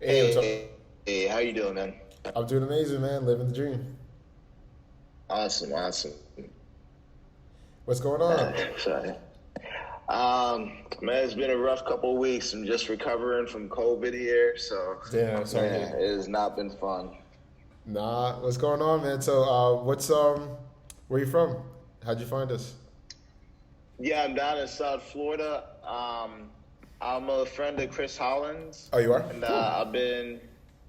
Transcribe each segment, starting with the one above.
Hey, what's up? Hey, how you doing, man? I'm doing amazing, man. Living the dream. Awesome, awesome. What's going on? Sorry. Man, it's been a rough couple of weeks. I'm just recovering from COVID here, so Damn, sorry. man, it has not been fun. Nah, what's going on, man? So, where you from? How'd you find us? Yeah, I'm down in South Florida. I'm a friend of Chris Holland's, Oh, you are? and Cool.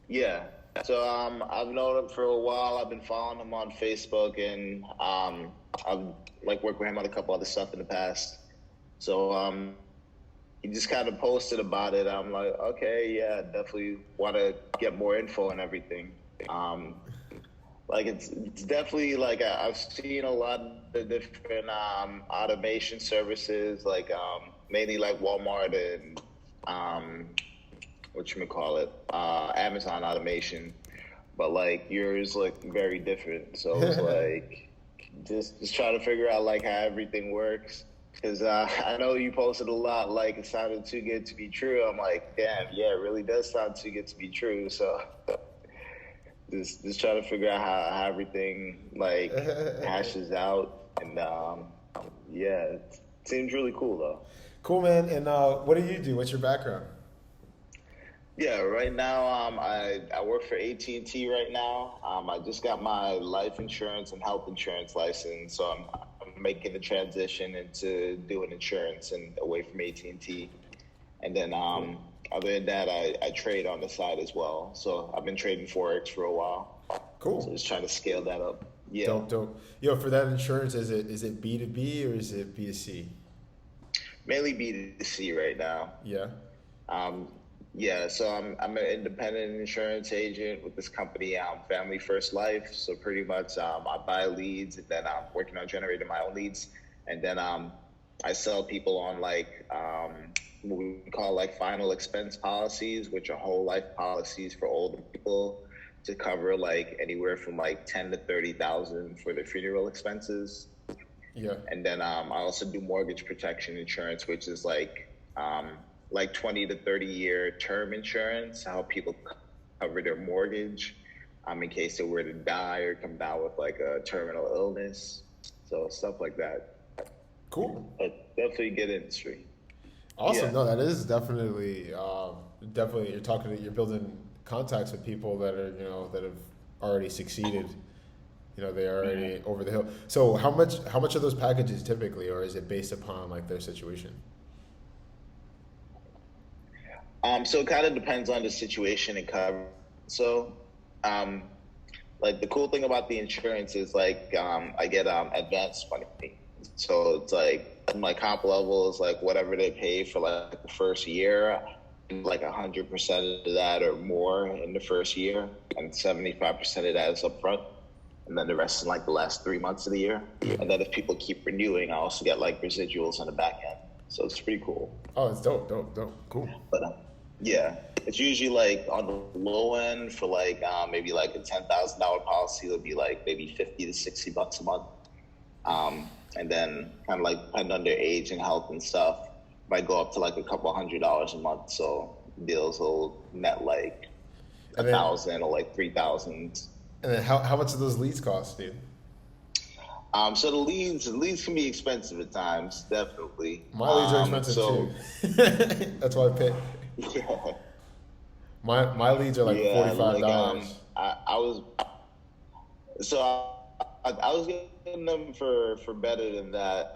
yeah. So I've known him for a while. I've been following him on Facebook, and I've like worked with him on a couple other stuff in the past. So he just kind of posted about it. I'm like, okay, yeah, definitely want to get more info and everything. Um, like it's definitely like I've seen a lot of different automation services, like mainly like Walmart and um, what you call it, Amazon automation. But like yours look very different. So it's like just trying to figure out like how everything works. Because I know you posted a lot, like it sounded too good to be true. I'm like, damn, yeah, it really does sound too good to be true. So just trying to figure out how everything like hashes out, and yeah, it seems really cool though. Cool, man. And what do you do? What's your background? Yeah, right now I work for AT&T right now. I just got my life insurance and health insurance license, so I'm making the transition into doing insurance and away from AT&T. And then Cool. other than that, I trade on the side as well. So I've been trading Forex for a while. So Cool. just trying to scale that up. Yeah, Dope, dope. Yo, for that insurance, is it B2B or is it B2C? mainly B2C right now. Yeah. Um, yeah, so I'm an independent insurance agent with this company, Family First Life. So pretty much, I buy leads, and then I'm working on generating my own leads, and then I sell people on like what we call like final expense policies, which are whole life policies for older people to cover like anywhere from like 10 to 30,000 for their funeral expenses. Yeah. And then I also do mortgage protection insurance, which is like 20 to 30-year term insurance, how people cover their mortgage in case they were to die or come down with like a terminal illness. So stuff like that. Cool. But definitely good industry. Awesome. Yeah. No, that is definitely, definitely. You're building contacts with people that are, that have already succeeded. They're hmm already over the hill. So how much are those packages typically, or is it based upon like their situation? So it kind of depends on the situation and cover. So, um, like the cool thing about the insurance is like I get advance money. So it's like my comp level is like whatever they pay for like the first year, like 100% of that or more in the first year, and 75% of that is upfront, and then the rest in like the last 3 months of the year. And then if people keep renewing, I also get like residuals on the back end. So it's pretty cool. Oh, it's dope, dope, dope. Cool. But yeah, it's usually like on the low end for like maybe like a $10,000 policy would be like maybe 50 to 60 bucks a month. And then kind of like depending on their age and health and stuff, might go up to like a couple $100 a month. So deals will net like a And then thousand or like 3,000. and then how much do those leads cost, dude? So the leads can be expensive at times, definitely. My leads are expensive too. So That's why I pay. yeah, My leads are like yeah, like $45. I was so I was getting them for better than that.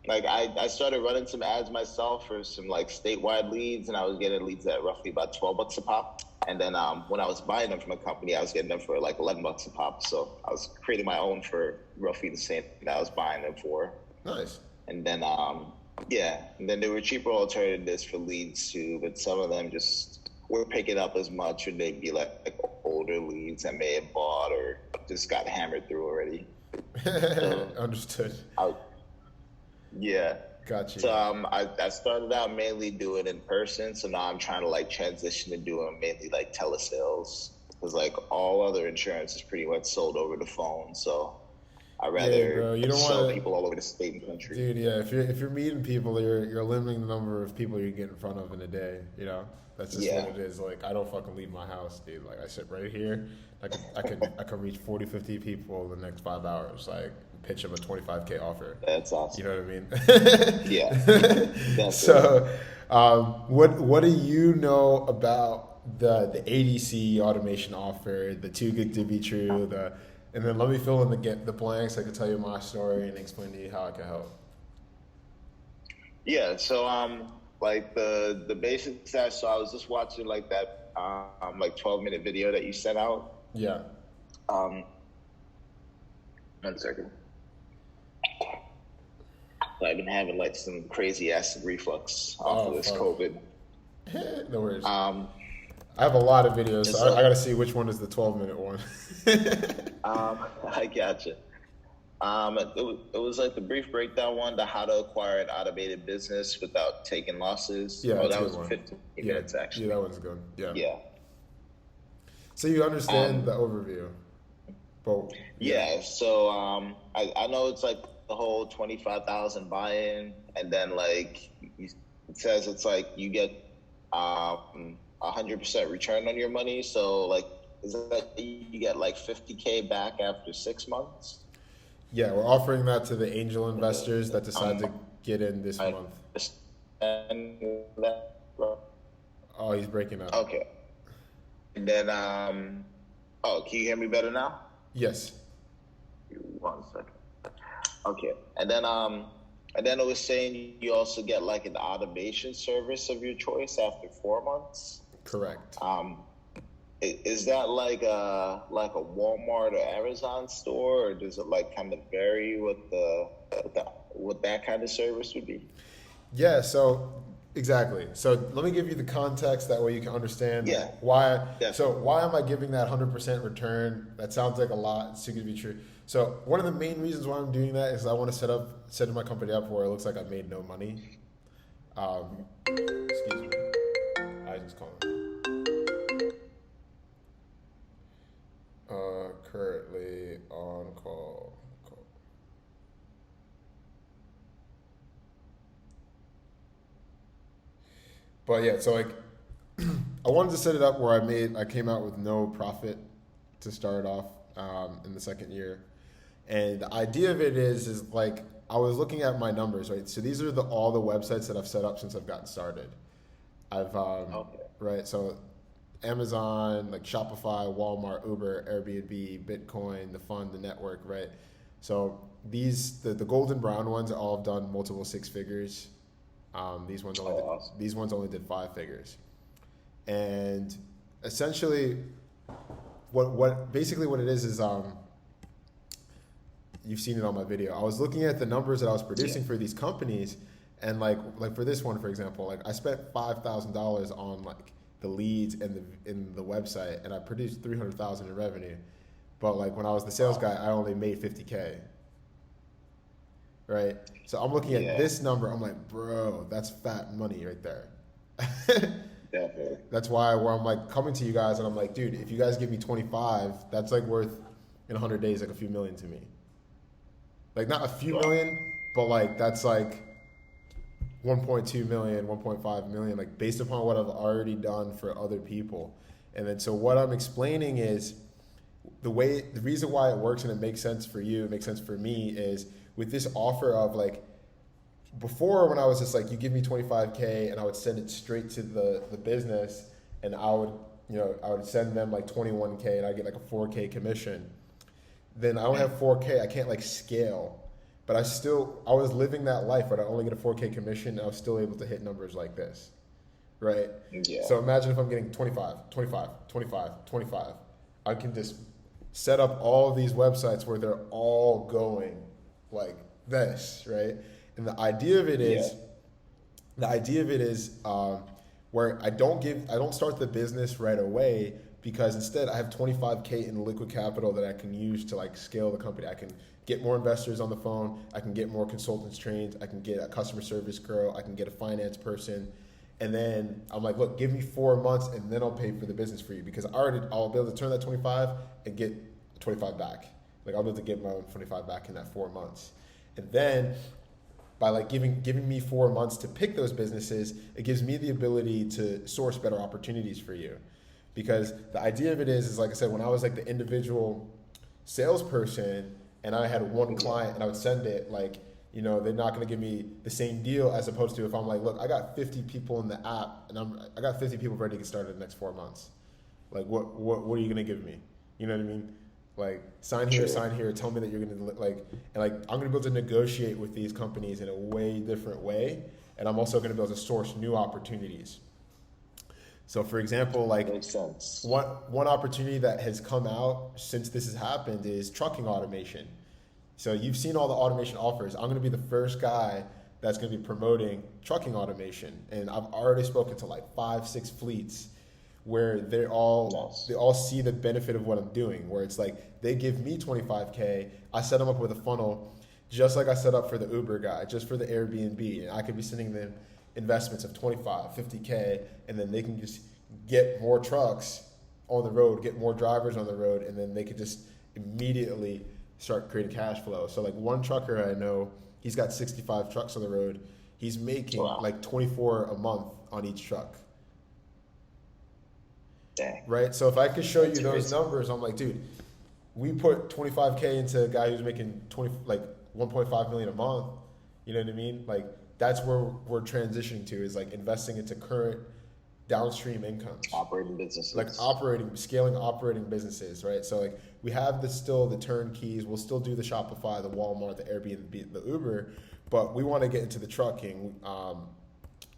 Like I started running some ads myself for some like statewide leads, and I was getting leads at roughly about 12 bucks a pop. And then when I was buying them from a company, I was getting them for like 11 bucks a pop. So I was creating my own for roughly the same that I was buying them for. Nice. And then yeah, and then there were cheaper alternatives for leads too, but some of them just weren't picking up as much, or they'd be like older leads that may have bought or just got hammered through already. So Understood. I yeah. Got you. So I started out mainly doing in person. So now I'm trying to like transition to doing mainly like telesales, because like all other insurance is pretty much sold over the phone. So I'd Yeah, rather bro. You don't sell want people all over the state and to, country. dude. Yeah, if you're meeting people, you're limiting the number of people you get in front of in a day. You know, that's just what Yeah, it is. Like, I don't fucking leave my house, dude. Like, I sit right here. I could reach 40, 50 people in the next 5 hours. Like, pitch them a 25K offer. that's You awesome. know what Yeah, I mean? definitely. So, what do you know about the ADC automation offer, the too good to be true, and then let me fill in the blanks. I can tell you my story and explain to you how I can help. Yeah, so like the basic stats. So I was just watching like that like 12-minute video that you sent out. Yeah. Um, 1 second. So I've been having like some crazy acid reflux off of Oh this fuck. COVID. No worries. Um, I have a lot of videos, and so I so got to see which one is the 12-minute one. I gotcha. It was like the brief breakdown one, the how to acquire an automated business without taking losses. Yeah, Oh, that's that a was good one. 15 Yeah, minutes yeah, actually. that one's good. Yeah. Yeah. So you understand Um, the overview, but yeah, yeah. So I know it's like the whole 25,000 buy-in, and then like it says it's like you get 100% return on your money. So like, is that you get like 50K back after 6 months? yeah, we're offering that to the angel Okay. investors that decide to get in this I month. understand that. Oh, he's breaking up. Okay. And then oh, can you hear me better now? Yes. 1 second. Okay. And then it was saying you also get like an automation service of your choice after 4 months. Correct. Is that like a Walmart or Amazon store, or does it like kind of vary what that kind of service would be? Yeah, so exactly. So let me give you the context that way you can understand Yeah, why. So definitely. why am I giving that 100% return? That sounds like a lot. It's too good to be true. So one of the main reasons why I'm doing that is I want to set my company up where it looks like I made no money. Excuse me. I just called. Currently on call. But yeah, so like I wanted to set it up where I came out with no profit to start off in the second year, and the idea of it is like I was looking at my numbers, right? So these are all the websites that I've set up since I've gotten started. I've Okay. right, so Amazon, like Shopify, Walmart, Uber, Airbnb, Bitcoin, the fund, the network, right? So the golden brown ones all have done multiple six figures. Awesome. These ones only did 5 figures, and essentially, what basically what it is you've seen it on my video. I was looking at the numbers that I was producing Yeah. for these companies, and like for this one, for example, like I spent $5,000 on like the leads and the website, and I produced 300,000 in revenue. But like when I was the sales guy, I only made 50K. Right? So I'm looking at Yeah, this number. I'm like, bro, that's fat money right there. definitely. That's why where I'm like coming to you guys and I'm like, dude, if you guys give me 25, that's like worth in 100 days like a few million to me. Like not a few Wow. million, but like that's like 1.2 million, 1.5 million, like based upon what I've already done for other people. And then so what I'm explaining is the reason why it works and it makes sense for you, it makes sense for me is with this offer of like before when I was just like you give me 25K and I would send it straight to the business and I would send them like 21K and I get like a 4K commission. Then I only have 4K, I can't like scale. But I was living that life where I only get a 4K commission and I was still able to hit numbers like this. Right? Yeah. So imagine if I'm getting 25, 25, 25, 25. I can just set up all of these websites where they're all going like this, right? And the idea of it is, where I don't start the business right away because instead I have 25K in liquid capital that I can use to like scale the company. I can get more investors on the phone. I can get more consultants trained. I can get a customer service girl. I can get a finance person. And then I'm like, look, give me 4 months and then I'll pay for the business for you because I'll be able to turn that 25 and get 25 back. Like I'll be able to get my own 25 back in that 4 months. And then by like giving me 4 months to pick those businesses, it gives me the ability to source better opportunities for you. Because the idea of it is like I said, when I was like the individual salesperson and I had one client and I would send it, like, you know, they're not going to give me the same deal as opposed to if I'm like, look, I got 50 people in the app and I got 50 people ready to get started in the next 4 months. Like, what are you going to give me? You know what I mean? Like, sign here, tell me that you're going to, like, and like, I'm going to be able to negotiate with these companies in a way different way. And I'm also going to be able to source new opportunities. So for example, like makes sense. One opportunity that has come out since this has happened is trucking automation. So you've seen all the automation offers. I'm going to be the first guy that's going to be promoting trucking automation. And I've already spoken to like 5-6 fleets where they all see the benefit of what I'm doing, where it's like they give me $25K, I set them up with a funnel just like I set up for the Uber guy, just for the Airbnb, and I could be sending them investments of 25, 50K, and then they can just get more trucks on the road, get more drivers on the road, and then they could just immediately start creating cash flow. So like one trucker I know, he's got 65 trucks on the road. He's making like 24 a month on each truck. Dang. Right? So if I could show you those numbers, I'm like, dude, we put 25K into a guy who's making 1.5 million a month. You know what I mean? Like that's where we're transitioning to, is like investing into current downstream incomes. Operating businesses. Like scaling operating businesses, right? So like we have still the turnkeys, we'll still do the Shopify, the Walmart, the Airbnb, the Uber, but we want to get into the trucking.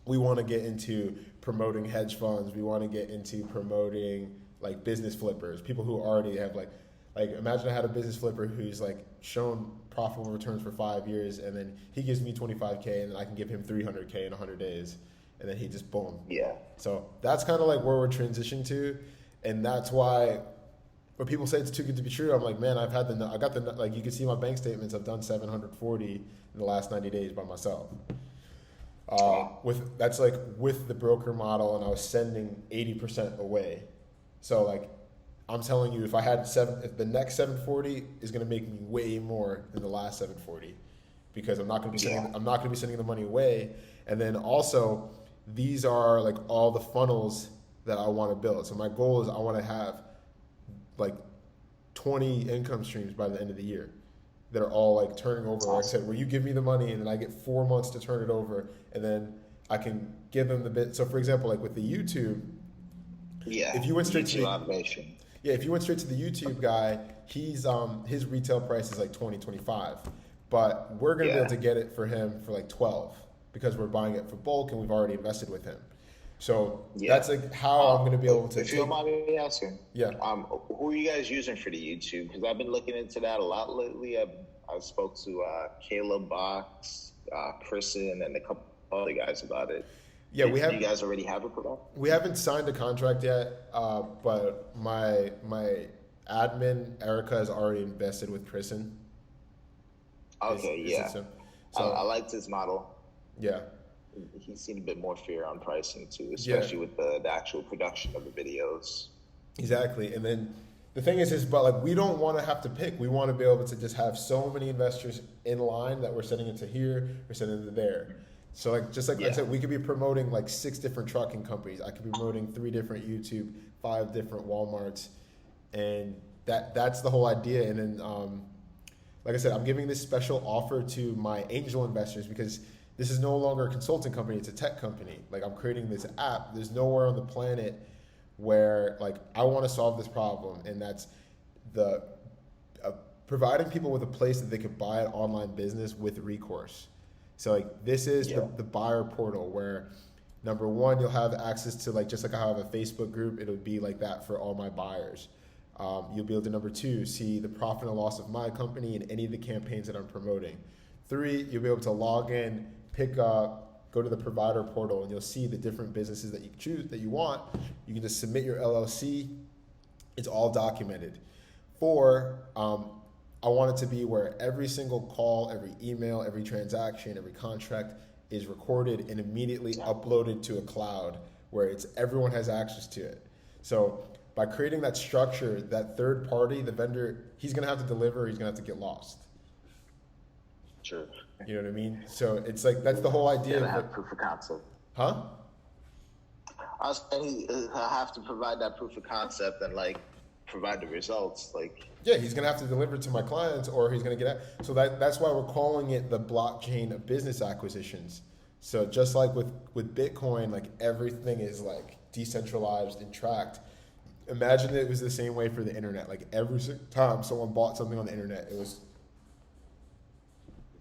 We want to get into promoting hedge funds. We want to get into promoting like business flippers, people who already have like imagine I had a business flipper who's like shown profitable returns for 5 years, and then he gives me 25K, and then I can give him 300K in 100 days, and then he just boom. Yeah. So that's kind of like where we're transitioning to, and that's why when people say it's too good to be true, I'm like, man, I got the like you can see my bank statements. I've done 740 in the last 90 days by myself. With the broker model, and I was sending 80% away. So like, I'm telling you, if the next 740 is going to make me way more than the last 740, because I'm not going to be sending the money away. And then also, these are like all the funnels that I want to build. So my goal is I want to have like 20 income streams by the end of the year that are all like turning over. Like I said, where you give me the money and then I get 4 months to turn it over, and then I can give them the bit. So for example, like with the YouTube, if you went straight to automation. If you went straight to the YouTube guy, he's his retail price is like 20, 25. But we're gonna be able to get it for him for like 12 because we're buying it for bulk and we've already invested with him. So that's like how I'm gonna be able to. If you don't mind me asking, who are you guys using for the YouTube? Because I've been looking into that a lot lately. I spoke to Caleb Box, Kristen, and a couple other guys about it. Yeah, do you guys already have a product? We haven't signed a contract yet, but my admin Erica has already invested with Kristen. Okay, So I liked his model. Yeah, he seemed a bit more fair on pricing too, especially with the actual production of the videos. Exactly, and then the thing is but like we don't want to have to pick. We want to be able to just have so many investors in line that we're sending it to here, we're sending it to there. So like I said, we could be promoting like 6 different trucking companies. I could be promoting 3 different YouTube, 5 different Walmarts, and that's the whole idea. And then, like I said, I'm giving this special offer to my angel investors because this is no longer a consulting company; it's a tech company. Like I'm creating this app. There's nowhere on the planet where like I want to solve this problem, and that's providing people with a place that they could buy an online business with recourse. So like this is the buyer portal where number one, you'll have access to like, just like I have a Facebook group, it'll be like that for all my buyers. You'll be able to, number 2, see the profit and loss of my company and any of the campaigns that I'm promoting. 3, you'll be able to log in, pick up, go to the provider portal, and you'll see the different businesses that you choose that you want. You can just submit your LLC. It's all documented. 4, I want it to be where every single call, every email, every transaction, every contract is recorded and immediately uploaded to a cloud where everyone has access to it. So by creating that structure, that third party, the vendor, he's going to have to deliver, he's going to have to get lost. Sure. You know what I mean? So it's like, that's the whole idea. Gotta have proof of concept. Huh? I was saying I have to provide that proof of concept and like provide the results. Like, yeah, he's gonna have to deliver to my clients, or he's gonna get out. So that's why we're calling it the blockchain of business acquisitions. So just like with Bitcoin, like everything is like decentralized and tracked. Imagine it was the same way for the internet. Like every time someone bought something on the internet, it was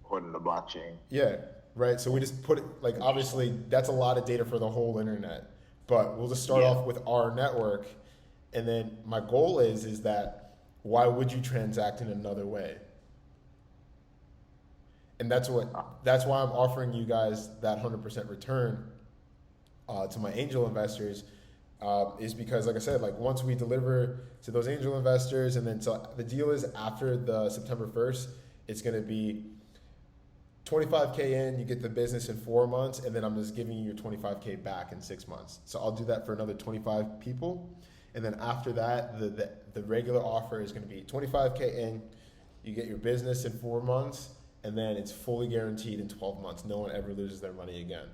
according to blockchain. Yeah, right. So we just put it, like, obviously that's a lot of data for the whole internet, but we'll just start off with our network. And then my goal is that why would you transact in another way? And that's why I'm offering you guys that 100% return to my angel investors, is because, like I said, like once we deliver to those angel investors, and then so the deal is after the September 1st, it's going to be 25K in, you get the business in 4 months, and then I'm just giving you your 25K back in 6 months. So I'll do that for another 25 people. And then after that, the regular offer is going to be 25K in, you get your business in 4 months, and then it's fully guaranteed in 12 months. No one ever loses their money again.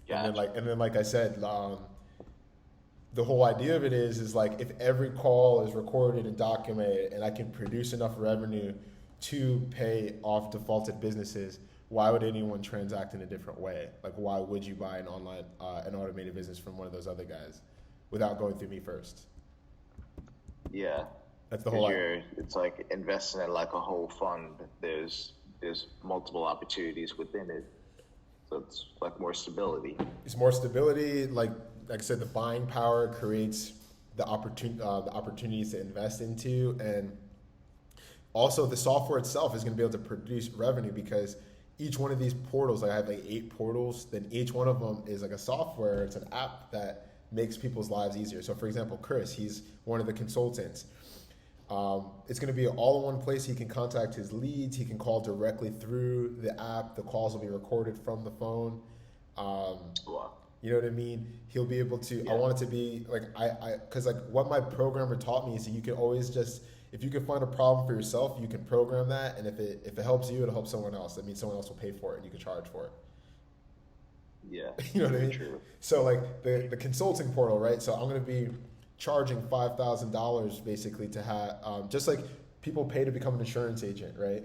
Gotcha. And then like I said, the whole idea of it is like if every call is recorded and documented, and I can produce enough revenue to pay off defaulted businesses, why would anyone transact in a different way? Like, why would you buy an online, an automated business from one of those other guys without going through me first? Yeah. That's the whole idea. It's like investing in like a whole fund. There's multiple opportunities within it. So it's like more stability. It's more stability. Like I said, the buying power creates the opportunities to invest into, and also the software itself is going to be able to produce revenue, because each one of these portals, like I have like 8 portals, then each one of them is like a software. It's an app that makes people's lives easier. So for example, Chris, he's one of the consultants. It's going to be all in one place. He can contact his leads. He can call directly through the app. The calls will be recorded from the phone. Wow. You know what I mean? He'll be able to, I want it to be like, cause like what my programmer taught me is that you can always just, if you can find a problem for yourself, you can program that. And if it helps you, it'll help someone else. That means someone else will pay for it and you can charge for it. Yeah. You know what I mean? True. So like the consulting portal, right? So I'm going to be charging $5,000 basically to have, just like people pay to become an insurance agent, right?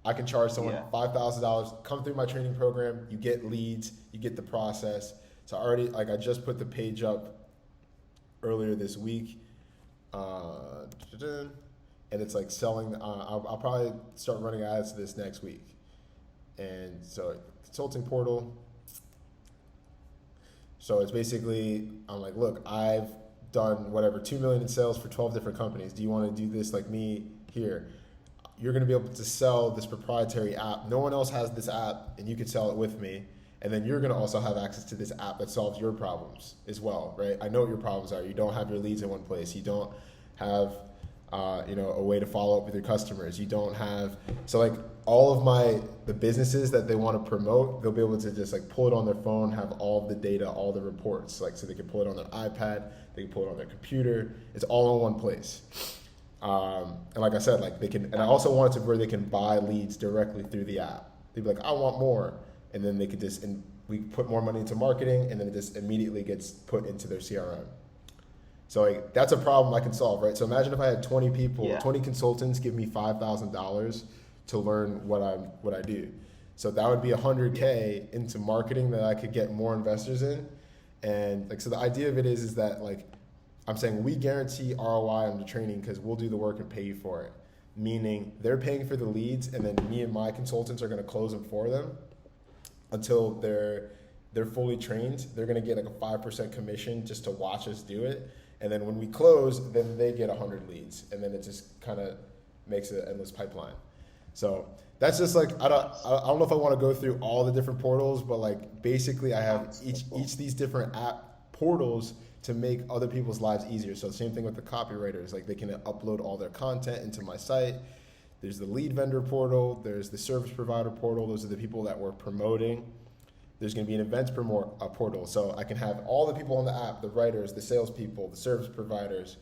I can charge someone $5,000, come through my training program, you get leads, you get the process. So I just put the page up earlier this week, and it's like selling, I'll probably start running ads to this next week. And so consulting portal. So it's basically, I'm like, look, I've done whatever, 2 million in sales for 12 different companies. Do you want to do this like me here? You're going to be able to sell this proprietary app. No one else has this app, and you can sell it with me. And then you're going to also have access to this app that solves your problems as well, right? I know what your problems are. You don't have your leads in one place. You don't have, a way to follow up with your customers. You don't have, so like all of the businesses that they want to promote, they'll be able to just like pull it on their phone, have all of the data, all the reports, like so they can pull it on their iPad, they can pull it on their computer. It's all in one place. And like I said, like they can, and I also want it to where they can buy leads directly through the app. They'd be like, I want more. And then they could just, and we put more money into marketing, and then it just immediately gets put into their CRM. So like, that's a problem I can solve, right? So imagine if I had 20 people, 20 consultants give me $5,000 to learn what I do. So that would be $100K into marketing that I could get more investors in. And like, so the idea of it is that like, I'm saying we guarantee ROI on the training because we'll do the work and pay you for it. Meaning they're paying for the leads, and then me and my consultants are going to close them for them until they're fully trained. They're going to get like a 5% commission just to watch us do it. And then when we close, then they get 100 leads, and then it just kind of makes an endless pipeline. So that's just like, I don't know if I want to go through all the different portals, but like basically I have each these different app portals to make other people's lives easier. So the same thing with the copywriters, like they can upload all their content into my site. There's the lead vendor portal, there's the service provider portal. Those are the people that we're promoting. There's going to be an events portal, so I can have all the people on the app, the writers, the salespeople, the service providers,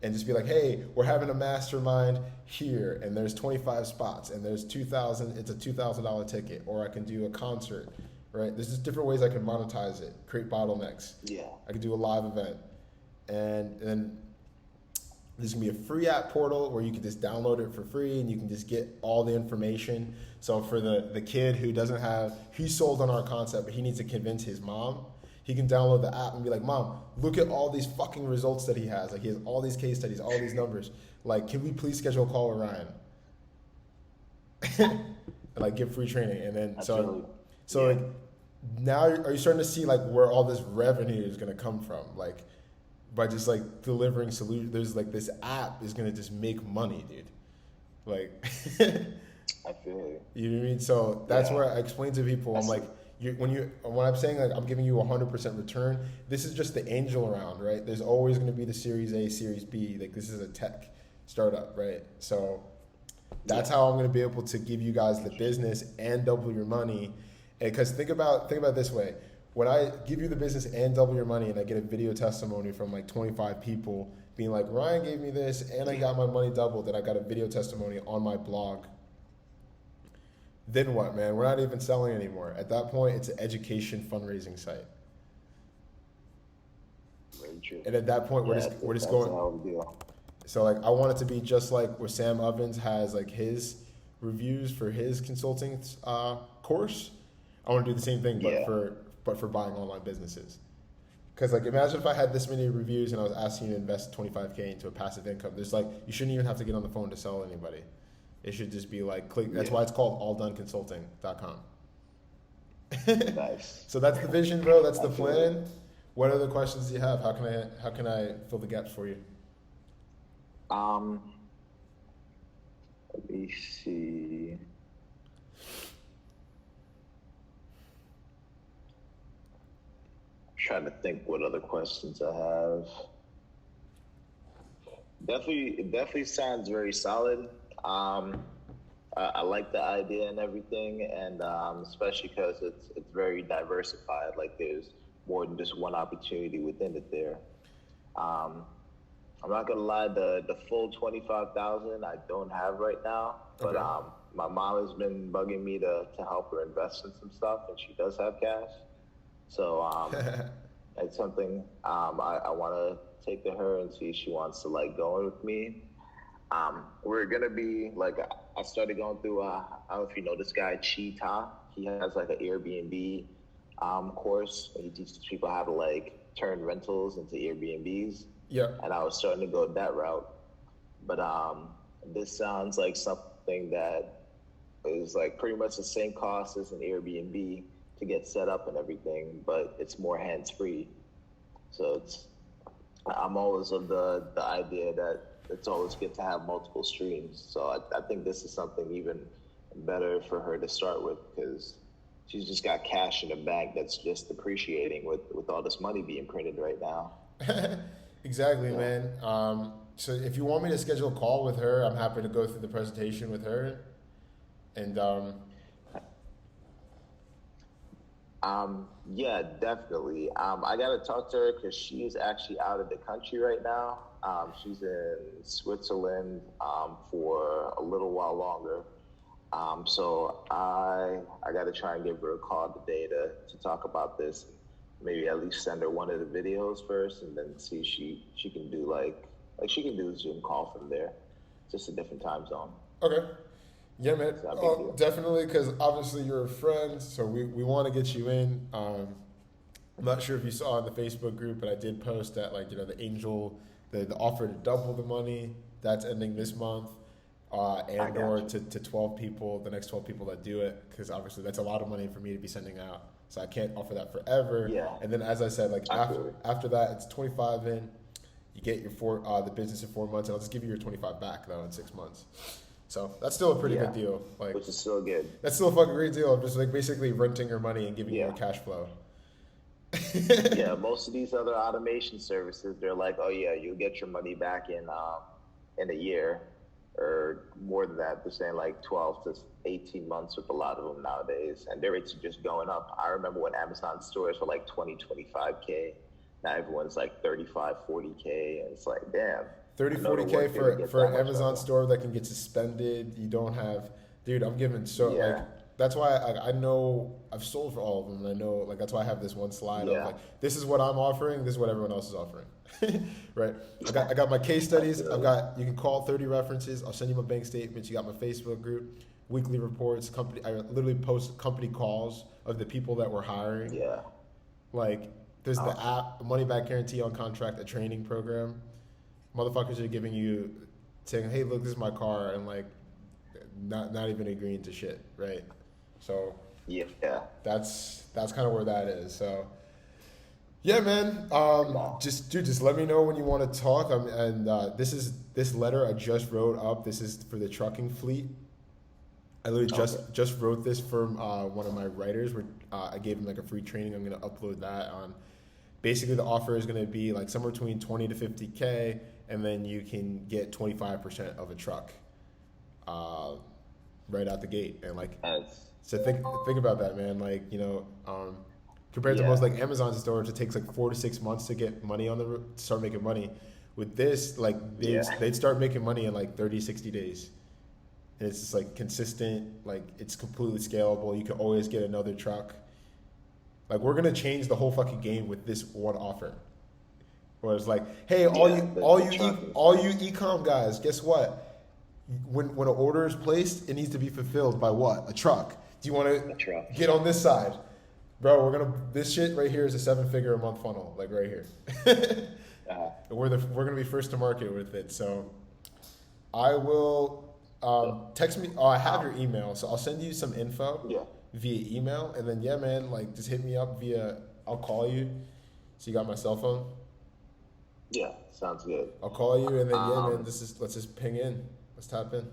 and just be like, hey, we're having a mastermind here, and there's 25 spots, and there's 2,000. It's a $2,000 ticket, or I can do a concert, right? There's just different ways I can monetize it, create bottlenecks. Yeah. I could do a live event, and then there's gonna be a free app portal where you can just download it for free, and you can just get all the information. So for the kid who doesn't have, he's sold on our concept, but he needs to convince his mom. He can download the app and be like, Mom, look at all these fucking results that he has. Like, he has all these case studies, all these numbers. Like, can we please schedule a call with Ryan? And like give free training. And then so like now are you starting to see like where all this revenue is gonna come from? Like by just like delivering solutions. There's like this app is gonna just make money, dude. Like I feel you. You know what I mean? So that's where I explain to people, I'm like, when I'm saying like I'm giving you 100% return, this is just the angel round, right? There's always going to be the Series A, Series B. Like this is a tech startup, right? So that's how I'm going to be able to give you guys the business and double your money. Because think about it this way: when I give you the business and double your money, and I get a video testimony from like 25 people being like, Ryan gave me this, and I got my money doubled, and I got a video testimony on my blog. Then what, man? We're not even selling anymore. At that point, it's an education fundraising site. Very true. And at that point, we're just going. So like, I want it to be just like where Sam Ovens has like his reviews for his consulting course. I want to do the same thing, but for buying online businesses. Because like, imagine if I had this many reviews and I was asking you to invest $25K into a passive income. There's like, you shouldn't even have to get on the phone to sell anybody. It should just be like click. That's why it's called alldone.consulting.com. Nice. So that's the vision, bro. That's the plan. What other questions do you have? How can I fill the gaps for you? Let me see. Trying to think what other questions I have. It definitely sounds very solid. I like the idea and everything, and especially because it's very diversified. Like there's more than just one opportunity within it there. I'm not gonna lie, the full 25,000 I don't have right now, but my mom has been bugging me to help her invest in some stuff, and she does have cash. So it's something I want to take to her and see if she wants to like go in with me. We're gonna be like, I started going through I don't know if you know this guy Cheetah. He has like an Airbnb course, and he teaches people how to like turn rentals into Airbnbs. Yeah. And I was starting to go that route, but this sounds like something that is like pretty much the same cost as an Airbnb to get set up and everything, but it's more hands-free. So I'm always of the idea that it's always good to have multiple streams. So I think this is something even better for her to start with, because she's just got cash in the bank that's just depreciating with all this money being printed right now. Exactly, man. So if you want me to schedule a call with her, I'm happy to go through the presentation with her. And yeah, definitely. I got to talk to her because she is actually out of the country right now. She's in Switzerland for a little while longer. So I got to try and give her a call today to talk about this. Maybe at least send her one of the videos first, and then see if she can do like she can do a Zoom call from there. Just a different time zone. Okay. Yeah, man. Oh, definitely, because obviously you're a friend, so we want to get you in. I'm not sure if you saw in the Facebook group, but I did post that the angel, the offer to double the money, that's ending this month, and or to 12 people, the next 12 people that do it, because obviously that's a lot of money for me to be sending out. So I can't offer that forever. Yeah. And then, as I said, after that, it's 25 in. You get your the business in 4 months, and I'll just give you your 25 back though in 6 months. So that's still a pretty good deal. Which is still good. That's still a fucking great deal. I'm just basically renting your money and giving you more cash flow. Yeah, most of these other automation services, they're like, oh yeah, you'll get your money back in a year. or more than that. They're saying like 12 to 18 months with a lot of them nowadays, and their rates are just going up. I remember when Amazon stores were like 20, 25K. Now everyone's like 35, 40K, and it's like, damn. 30, I know the 40K work here to get for that an much Amazon better. store that can get suspended. You don't have, dude. I'm giving so Yeah. like that's why I know I've sold for all of them, and I know like that's why I have this one slide of Yeah. like this is what I'm offering, this is what everyone else is offering, right? I got my case studies. I've got you can call 30 references. I'll send you my bank statements. You got my Facebook group, weekly reports, company. I literally post company calls of the people that we're hiring. Yeah. Like there's the app, money back guarantee on contract, a training program. Motherfuckers are giving you, saying, "Hey, look, this is my car," and like, not even agreeing to shit, right? So Yeah. that's kind of where that is. So yeah, man. Just let me know when you want to talk. And this letter I just wrote up. This is for the trucking fleet. I literally just wrote this for one of my writers. Where I gave him like a free training. I'm gonna upload that on. Basically, the offer is gonna be like somewhere between 20 to 50K, and then you can get 25% of a truck, right out the gate. And like, so think about that, man. Like, compared to most like Amazon stores, it takes like 4 to 6 months to get money on to start making money. With this, like they'd start making money in like 30, 60 days. And it's just like consistent, like it's completely scalable. You can always get another truck. Like we're gonna change the whole fucking game with this one offer. Where it's like, hey, all you e-com guys, guess what? When an order is placed, it needs to be fulfilled by what? A truck. Do you want to get on this side, bro? This shit right here is a 7-figure a month funnel, like right here. We're gonna be first to market with it. So I will text me. Oh, I have your email, so I'll send you some info via email, and then yeah, man, like just hit me up via. I'll call you. So you got my cell phone. Yeah, sounds good. I'll call you, and then yeah, man, let's just ping in. Let's tap in.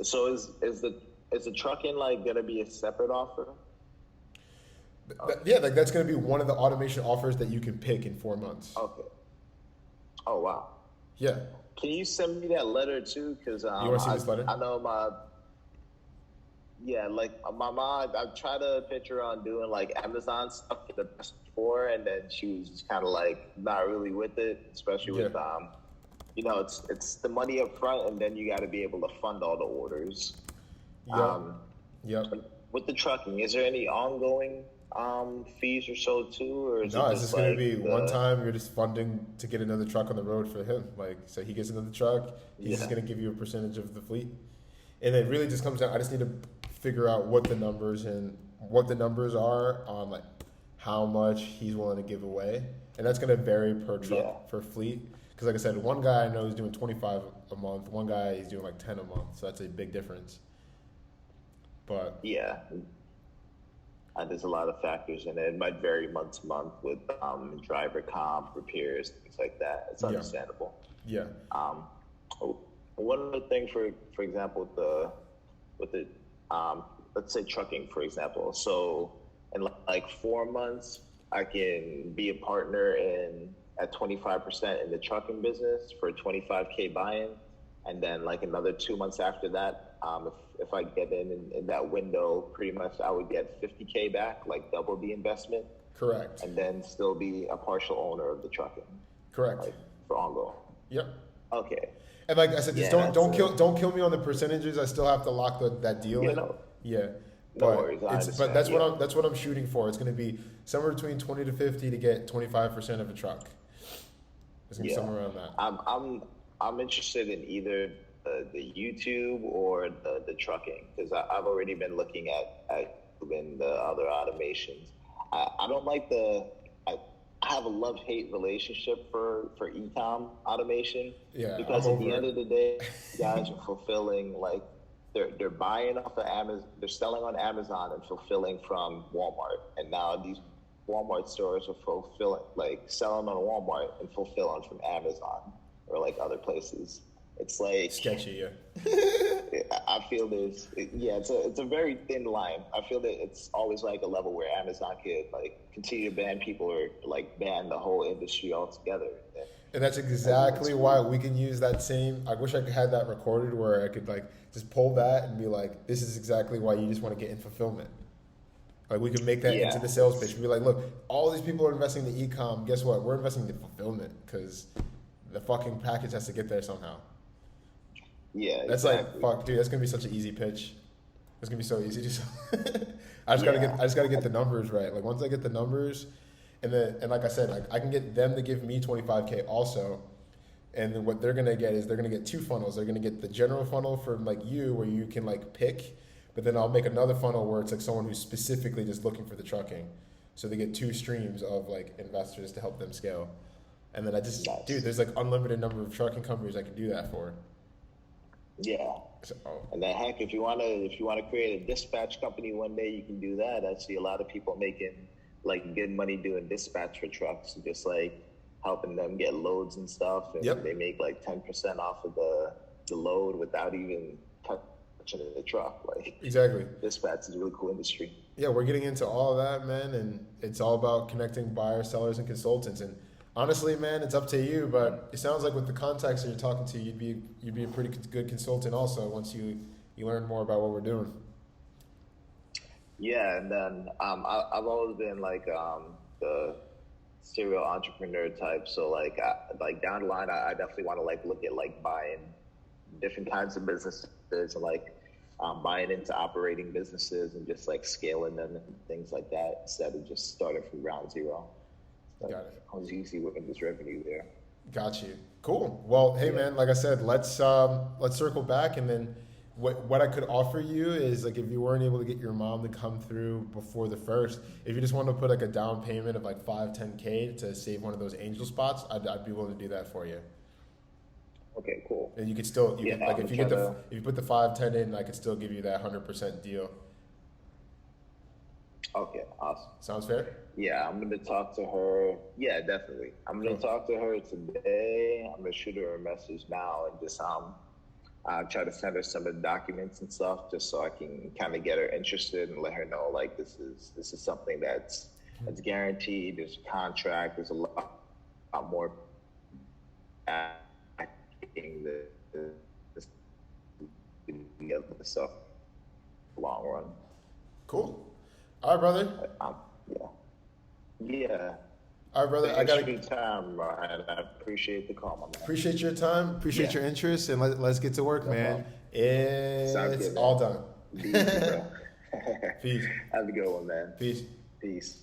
So is the trucking like gonna be a separate offer? Yeah, like that's gonna be one of the automation offers that you can pick in 4 months. Okay. Oh wow. Yeah. Can you send me that letter too? Because you want to see this letter? I know like my mom. I've tried to pitch her on doing like Amazon stuff before, and then she was just kind of like not really with it, especially with it's the money up front, and then you got to be able to fund all the orders. With the trucking, is there any ongoing fees or so too, or is no? it It's just gonna be one time. You're just funding to get another truck on the road for him. Like, so he gets another truck. He's just gonna give you a percentage of the fleet, and it really just comes down. I just need to figure out what the numbers are on like how much he's willing to give away, and that's gonna vary per truck for fleet. Because like I said, one guy I know is doing 25 a month. One guy is doing like 10 a month. So that's a big difference. But there's a lot of factors in it. It might vary month to month with driver comp, repairs, things like that. It's understandable. Yeah. One other thing, for example, with the let's say trucking, for example. So in like 4 months, I can be a partner at 25% in the trucking business for a 25K buy-in, and then like another 2 months after that, if I get in that window, pretty much I would get 50K back, like double the investment. Correct. And then still be a partial owner of the trucking. Correct. Like for ongoing. Yep. Okay. And like I said, just don't kill me on the percentages. I still have to lock that deal in. Yeah. No worries. But that's what I'm shooting for. It's going to be somewhere between 20 to 50 to get 25% of a truck. It's going to be somewhere around that. I'm interested in either the YouTube or the trucking, because I've already been looking at the other automations. I don't like I have a love-hate relationship for e-com automation. Yeah, because at the end of the day, guys are fulfilling, like they're buying off of Amazon, they're selling on Amazon and fulfilling from Walmart, and now these Walmart stores are selling on Walmart and fulfilling from Amazon or like other places. It's like sketchy, I feel it's a very thin line. I feel that it's always like a level where Amazon could like continue to ban people or like ban the whole industry altogether. And that's exactly why we can use that same. I wish I could have that recorded where I could like just pull that and be like, "This is exactly why you just want to get in fulfillment." Like we can make that into the sales pitch. We'd be like, "Look, all these people are investing in the e-com. Guess what? We're investing in the fulfillment because the fucking package has to get there somehow." Yeah, that's exactly. like fuck, dude. That's gonna be such an easy pitch. It's gonna be so easy to. I just gotta get the numbers right. Like once I get the numbers. And like I said, I can get them to give me 25K also, and then what they're gonna get is they're gonna get two funnels. They're gonna get the general funnel for like you, where you can like pick, but then I'll make another funnel where it's like someone who's specifically just looking for the trucking. So they get two streams of like investors to help them scale, and then dude, there's like unlimited number of trucking companies I can do that for. Yeah. So, and then heck, if you wanna create a dispatch company one day, you can do that. I see a lot of people making like good money doing dispatch for trucks, just like helping them get loads and stuff, and they make like 10% off of the load without even touching the truck. Like exactly, dispatch is a really cool industry. Yeah, we're getting into all of that, man, and it's all about connecting buyers, sellers, and consultants. And honestly, man, it's up to you. But it sounds like with the contacts that you're talking to, you'd be a pretty good consultant also once you learn more about what we're doing. Yeah, and then I've always been like the serial entrepreneur type. So like down the line, I definitely want to like look at like buying different kinds of businesses and like buying into operating businesses and just like scaling them and things like that instead of just starting from ground zero. So Got it. I was easy with this revenue there. Got you. Cool. Well, hey man, like I said, let's circle back, and then what I could offer you is like if you weren't able to get your mom to come through before the first, if you just want to put like a down payment of like 5-10K to save one of those angel spots, I'd be willing to do that for you. Okay, cool. And you could still like if you put the 5-10 in, I could still give you that 100% deal. Okay, awesome. Sounds fair? Yeah, I'm gonna talk to her. Yeah, definitely. I'm gonna talk to her today. I'm gonna shoot her a message now and just try to send her some of the documents and stuff, just so I can kind of get her interested and let her know like this is something that's guaranteed. There's a contract. There's a lot more acting the other stuff long run. Cool. All right, brother. Yeah. All right, brother. Thanks for your time, Ryan. I appreciate the call, my man. Appreciate your time. Appreciate your interest, and let's get to work, man. It's good, man. all done. Easy, bro. Peace. Have a good one, man. Peace. Peace.